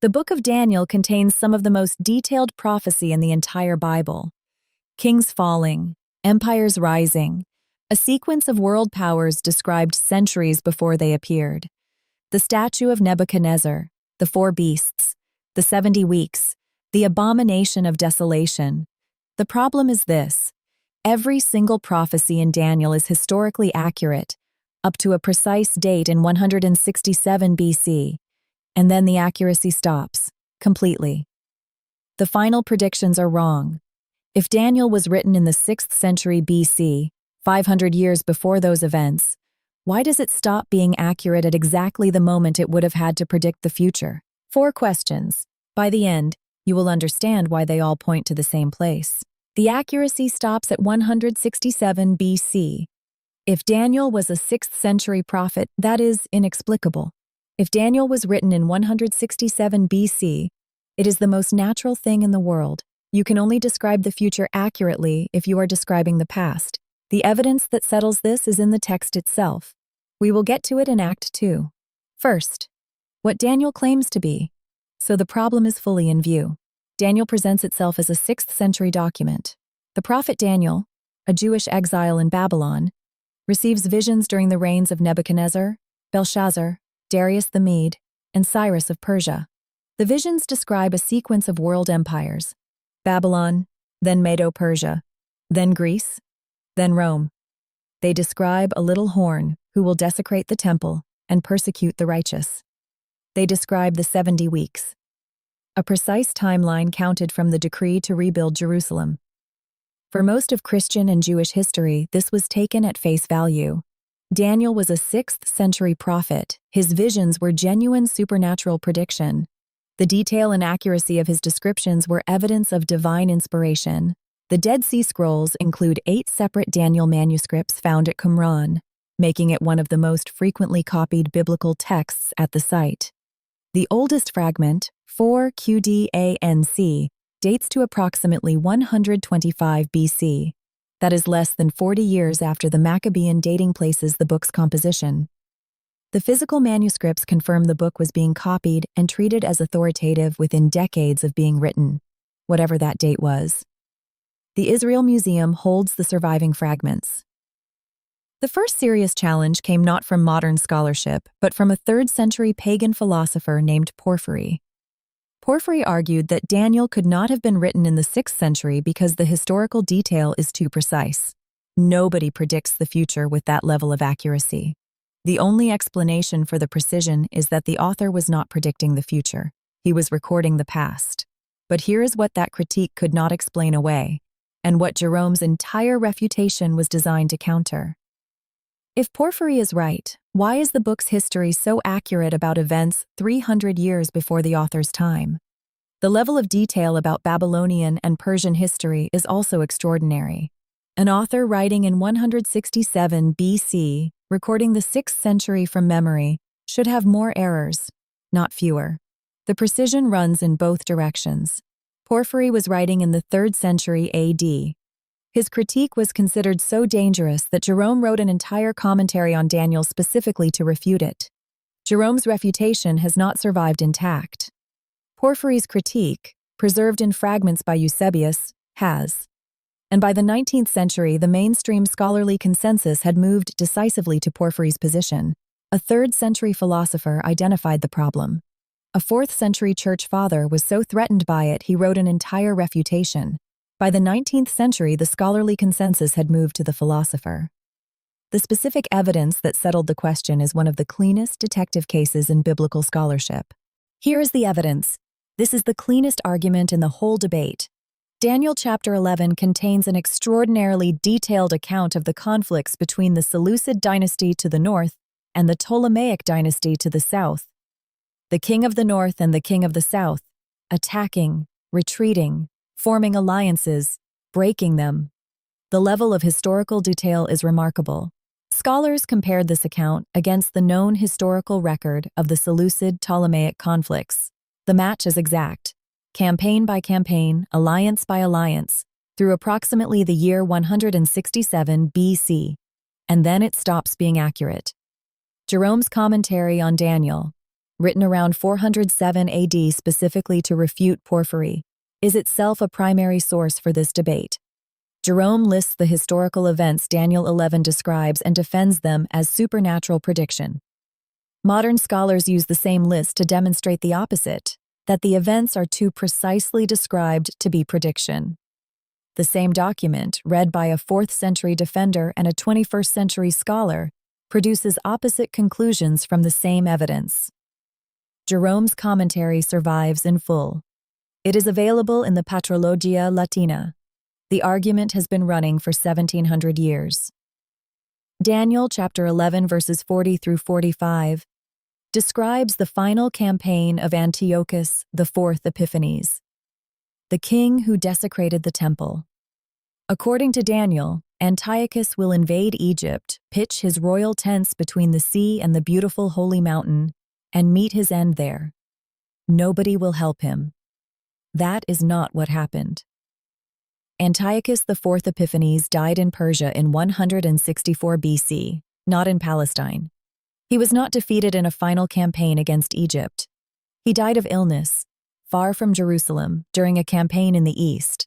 The book of Daniel contains some of the most detailed prophecy in the entire Bible. Kings falling, empires rising, a sequence of world powers described centuries before they appeared. The statue of Nebuchadnezzar, the four beasts, the 70 weeks, the abomination of desolation. The problem is this: every single prophecy in Daniel is historically accurate, up to a precise date in 167 BC, and then the accuracy stops, completely. The final predictions are wrong. If Daniel was written in the 6th century BC, 500 years before those events, why does it stop being accurate at exactly the moment it would have had to predict the future? 4 questions. By the end, you will understand why they all point to the same place. The accuracy stops at 167 BC. If Daniel was a 6th century prophet, that is inexplicable. If Daniel was written in 167 BC, it is the most natural thing in the world. You can only describe the future accurately if you are describing the past. The evidence that settles this is in the text itself. We will get to it in Act 2. First, what Daniel claims to be. So the problem is fully in view. Daniel presents itself as a 6th century document. The prophet Daniel, a Jewish exile in Babylon, receives visions during the reigns of Nebuchadnezzar, Belshazzar, Darius the Mede, and Cyrus of Persia. The visions describe a sequence of world empires: Babylon, then Medo-Persia, then Greece, then Rome. They describe a little horn who will desecrate the temple and persecute the righteous. They describe the 70 weeks, a precise timeline counted from the decree to rebuild Jerusalem. For most of Christian and Jewish history, this was taken at face value. Daniel was a 6th century prophet. His visions were genuine supernatural prediction. The detail and accuracy of his descriptions were evidence of divine inspiration. The Dead Sea Scrolls include 8 separate Daniel manuscripts found at Qumran, making it one of the most frequently copied biblical texts at the site. The oldest fragment, 4 QDANC, dates to approximately 125 BC. That is less than 40 years after the Maccabean dating places the book's composition. The physical manuscripts confirm the book was being copied and treated as authoritative within decades of being written, whatever that date was. The Israel Museum holds the surviving fragments. The first serious challenge came not from modern scholarship, but from a 3rd century pagan philosopher named Porphyry. Porphyry argued that Daniel could not have been written in the 6th century because the historical detail is too precise. Nobody predicts the future with that level of accuracy. The only explanation for the precision is that the author was not predicting the future. He was recording the past. But here is what that critique could not explain away, and what Jerome's entire refutation was designed to counter. If Porphyry is right, why is the book's history so accurate about events 300 years before the author's time? The level of detail about Babylonian and Persian history is also extraordinary. An author writing in 167 BC, recording the 6th century from memory, should have more errors, not fewer. The precision runs in both directions. Porphyry was writing in the 3rd century AD. His critique was considered so dangerous that Jerome wrote an entire commentary on Daniel specifically to refute it. Jerome's refutation has not survived intact. Porphyry's critique, preserved in fragments by Eusebius, has. And by the 19th century, the mainstream scholarly consensus had moved decisively to Porphyry's position. A 3rd century philosopher identified the problem. A 4th century church father was so threatened by it he wrote an entire refutation. By the 19th century, the scholarly consensus had moved to the philosopher. The specific evidence that settled the question is one of the cleanest detective cases in biblical scholarship. Here is the evidence. This is the cleanest argument in the whole debate. Daniel chapter 11 contains an extraordinarily detailed account of the conflicts between the Seleucid dynasty to the north and the Ptolemaic dynasty to the south. The king of the north and the king of the south, attacking, retreating, forming alliances, breaking them. The level of historical detail is remarkable. Scholars compared this account against the known historical record of the Seleucid-Ptolemaic conflicts. The match is exact, campaign by campaign, alliance by alliance, through approximately the year 167 BC, and then it stops being accurate. Jerome's commentary on Daniel, written around 407 AD specifically to refute Porphyry, is itself a primary source for this debate. Jerome lists the historical events Daniel 11 describes and defends them as supernatural prediction. Modern scholars use the same list to demonstrate the opposite, that the events are too precisely described to be prediction. The same document, read by a 4th century defender and a 21st century scholar, produces opposite conclusions from the same evidence. Jerome's commentary survives in full. It is available in the Patrologia Latina. The argument has been running for 1700 years. Daniel chapter 11 verses 40 through 45 describes the final campaign of Antiochus IV Epiphanes, the king who desecrated the temple. According to Daniel, Antiochus will invade Egypt, pitch his royal tents between the sea and the beautiful holy mountain, and meet his end there. Nobody will help him. That is not what happened. Antiochus IV Epiphanes died in Persia in 164 BC, not in Palestine. He was not defeated in a final campaign against Egypt. He died of illness, far from Jerusalem, during a campaign in the east.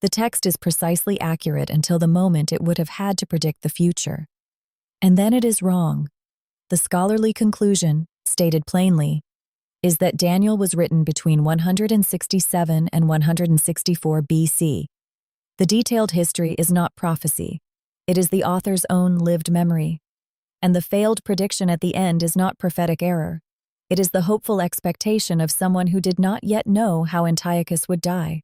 The text is precisely accurate until the moment it would have had to predict the future. And then it is wrong. The scholarly conclusion, stated plainly, is that Daniel was written between 167 and 164 BC. The detailed history is not prophecy. It is the author's own lived memory. And the failed prediction at the end is not prophetic error. It is the hopeful expectation of someone who did not yet know how Antiochus would die.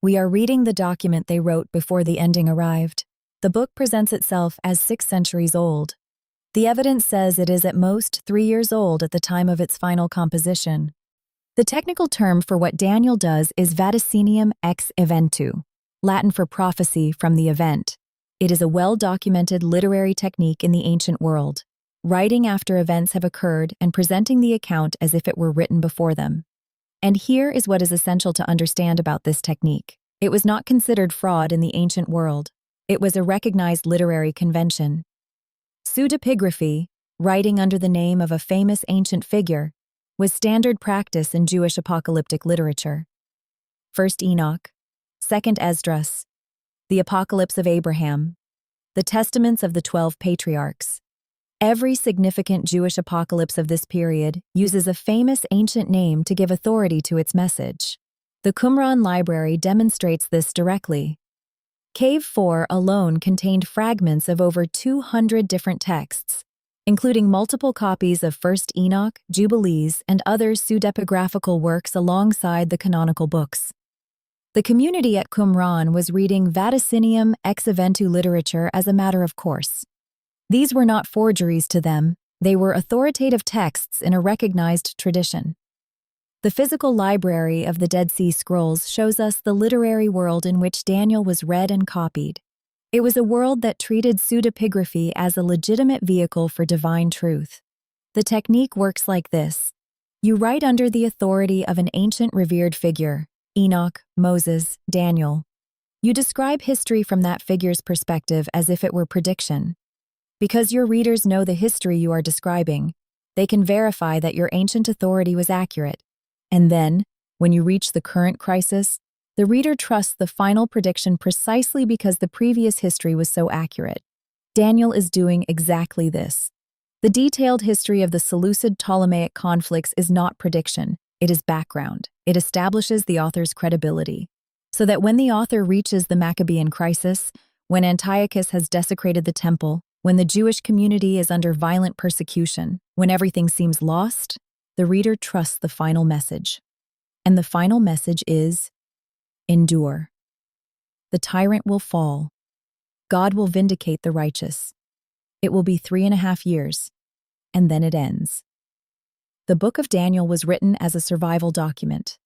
We are reading the document they wrote before the ending arrived. The book presents itself as 6 centuries old. The evidence says it is at most 3 years old at the time of its final composition. The technical term for what Daniel does is vaticinium ex eventu, Latin for prophecy from the event. It is a well-documented literary technique in the ancient world, writing after events have occurred and presenting the account as if it were written before them. And here is what is essential to understand about this technique. It was not considered fraud in the ancient world. It was a recognized literary convention. Pseudepigraphy, writing under the name of a famous ancient figure, was standard practice in Jewish apocalyptic literature. 1st Enoch, 2nd Esdras, the Apocalypse of Abraham, the Testaments of the 12 Patriarchs. Every significant Jewish apocalypse of this period uses a famous ancient name to give authority to its message. The Qumran library demonstrates this directly. Cave 4 alone contained fragments of over 200 different texts, including multiple copies of 1st Enoch, Jubilees, and other pseudepigraphical works alongside the canonical books. The community at Qumran was reading vaticinium ex eventu literature as a matter of course. These were not forgeries to them, they were authoritative texts in a recognized tradition. The physical library of the Dead Sea Scrolls shows us the literary world in which Daniel was read and copied. It was a world that treated pseudepigraphy as a legitimate vehicle for divine truth. The technique works like this. You write under the authority of an ancient revered figure, Enoch, Moses, Daniel. You describe history from that figure's perspective as if it were prediction. Because your readers know the history you are describing, they can verify that your ancient authority was accurate. And then, when you reach the current crisis, the reader trusts the final prediction precisely because the previous history was so accurate. Daniel is doing exactly this. The detailed history of the Seleucid Ptolemaic conflicts is not prediction, it is background. It establishes the author's credibility, so that when the author reaches the Maccabean crisis, when Antiochus has desecrated the temple, when the Jewish community is under violent persecution, when everything seems lost, the reader trusts the final message. And the final message is, endure. The tyrant will fall. God will vindicate the righteous. It will be 3.5 years, and then it ends. The book of Daniel was written as a survival document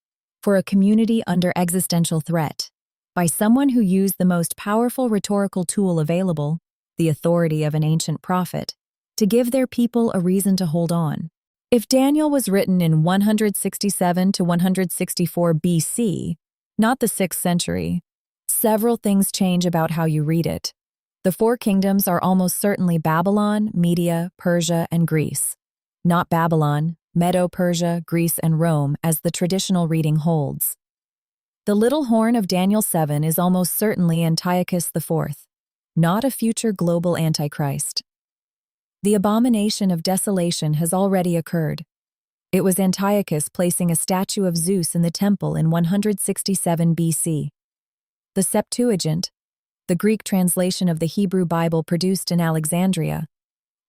for a community under existential threat by someone who used the most powerful rhetorical tool available, the authority of an ancient prophet, to give their people a reason to hold on. If Daniel was written in 167 to 164 BC, not the 6th century, several things change about how you read it. The 4 kingdoms are almost certainly Babylon, Media, Persia, and Greece. Not Babylon, Medo-Persia, Greece, and Rome, as the traditional reading holds. The little horn of Daniel 7 is almost certainly Antiochus IV, not a future global antichrist. The abomination of desolation has already occurred. It was Antiochus placing a statue of Zeus in the temple in 167 BC. The Septuagint, the Greek translation of the Hebrew Bible produced in Alexandria,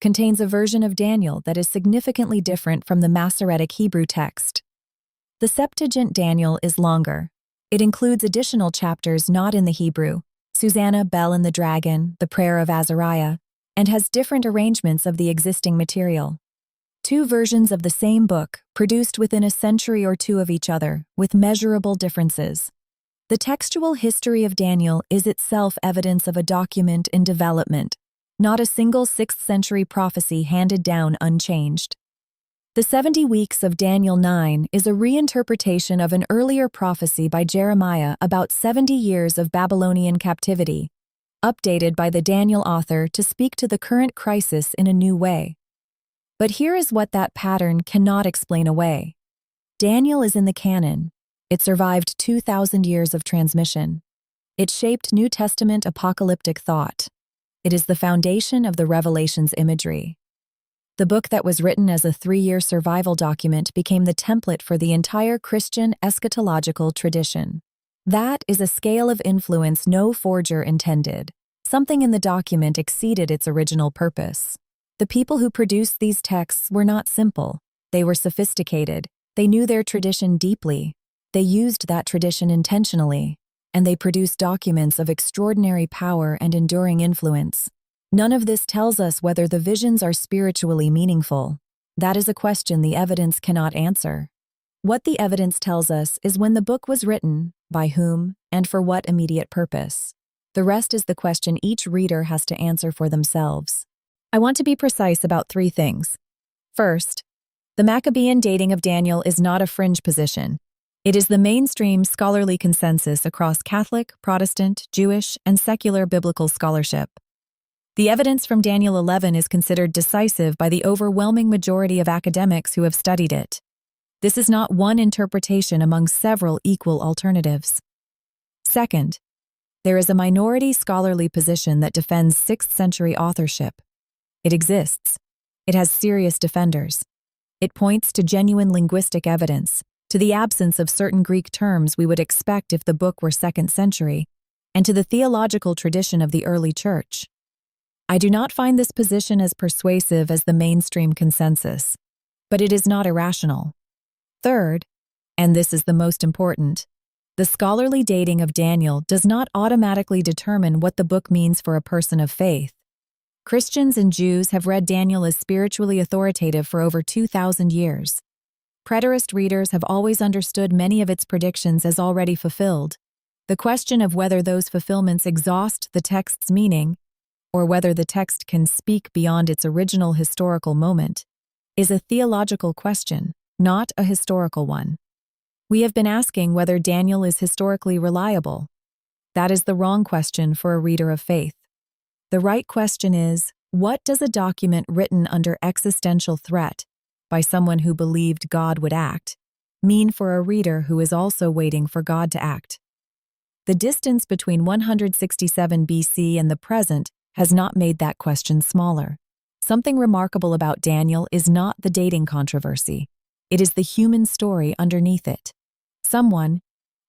contains a version of Daniel that is significantly different from the Masoretic Hebrew text. The Septuagint Daniel is longer. It includes additional chapters not in the Hebrew, Susanna, Bel and the Dragon, the Prayer of Azariah, and has different arrangements of the existing material. Two versions of the same book, produced within a century or two of each other, with measurable differences. The textual history of Daniel is itself evidence of a document in development, not a single 6th century prophecy handed down unchanged. The 70 weeks of Daniel 9 is a reinterpretation of an earlier prophecy by Jeremiah about 70 years of Babylonian captivity, updated by the Daniel author to speak to the current crisis in a new way. But here is what that pattern cannot explain away. Daniel is in the canon. It survived 2,000 years of transmission. It shaped New Testament apocalyptic thought. It is the foundation of the Revelation's imagery. The book that was written as a 3-year survival document became the template for the entire Christian eschatological tradition. That is a scale of influence no forger intended. Something in the document exceeded its original purpose. The people who produced these texts were not simple. They were sophisticated. They knew their tradition deeply. They used that tradition intentionally, and they produced documents of extraordinary power and enduring influence. None of this tells us whether the visions are spiritually meaningful. That is a question the evidence cannot answer. What the evidence tells us is when the book was written, by whom, and for what immediate purpose. The rest is the question each reader has to answer for themselves. I want to be precise about 3 things. First, the Maccabean dating of Daniel is not a fringe position. It is the mainstream scholarly consensus across Catholic, Protestant, Jewish, and secular biblical scholarship. The evidence from Daniel 11 is considered decisive by the overwhelming majority of academics who have studied it. This is not one interpretation among several equal alternatives. Second, there is a minority scholarly position that defends 6th century authorship. It exists. It has serious defenders. It points to genuine linguistic evidence, to the absence of certain Greek terms we would expect if the book were 2nd century, and to the theological tradition of the early church. I do not find this position as persuasive as the mainstream consensus, but it is not irrational. Third, and this is the most important, the scholarly dating of Daniel does not automatically determine what the book means for a person of faith. Christians and Jews have read Daniel as spiritually authoritative for over 2,000 years. Preterist readers have always understood many of its predictions as already fulfilled. The question of whether those fulfillments exhaust the text's meaning, or whether the text can speak beyond its original historical moment, is a theological question, not a historical one. We have been asking whether Daniel is historically reliable. That is the wrong question for a reader of faith. The right question is, what does a document written under existential threat by someone who believed God would act mean for a reader who is also waiting for God to act? The distance between 167 BC and the present has not made that question smaller. Something remarkable about Daniel is not the dating controversy. It is the human story underneath it. Someone,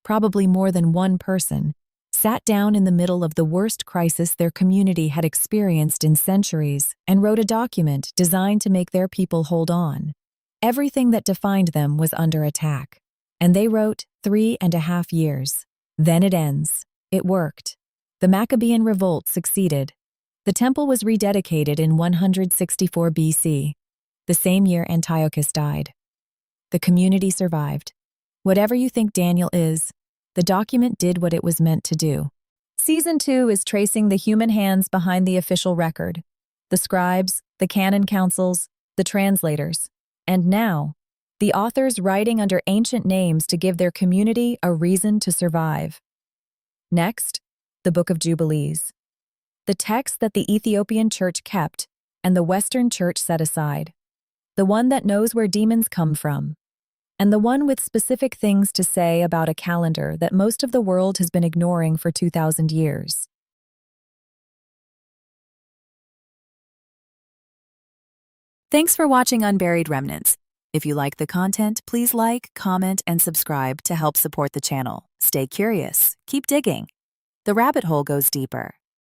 probably more than one person, sat down in the middle of the worst crisis their community had experienced in centuries and wrote a document designed to make their people hold on. Everything that defined them was under attack. And they wrote 3.5 years. Then it ends. It worked. The Maccabean revolt succeeded. The temple was rededicated in 164 BC, the same year Antiochus died. The community survived. Whatever you think Daniel is, the document did what it was meant to do. Season 2 is tracing the human hands behind the official record, the scribes, the canon councils, the translators, and now, the authors writing under ancient names to give their community a reason to survive. Next, the Book of Jubilees, the text that the Ethiopian church kept and the Western church set aside. the one that knows where demons come from, and the one with specific things to say about a calendar that most of the world has been ignoring for 2,000 years. Thanks for watching Unburied Remnants. If you like the content, please like, comment, and subscribe to help support the channel. Stay curious. Keep digging. The rabbit hole goes deeper.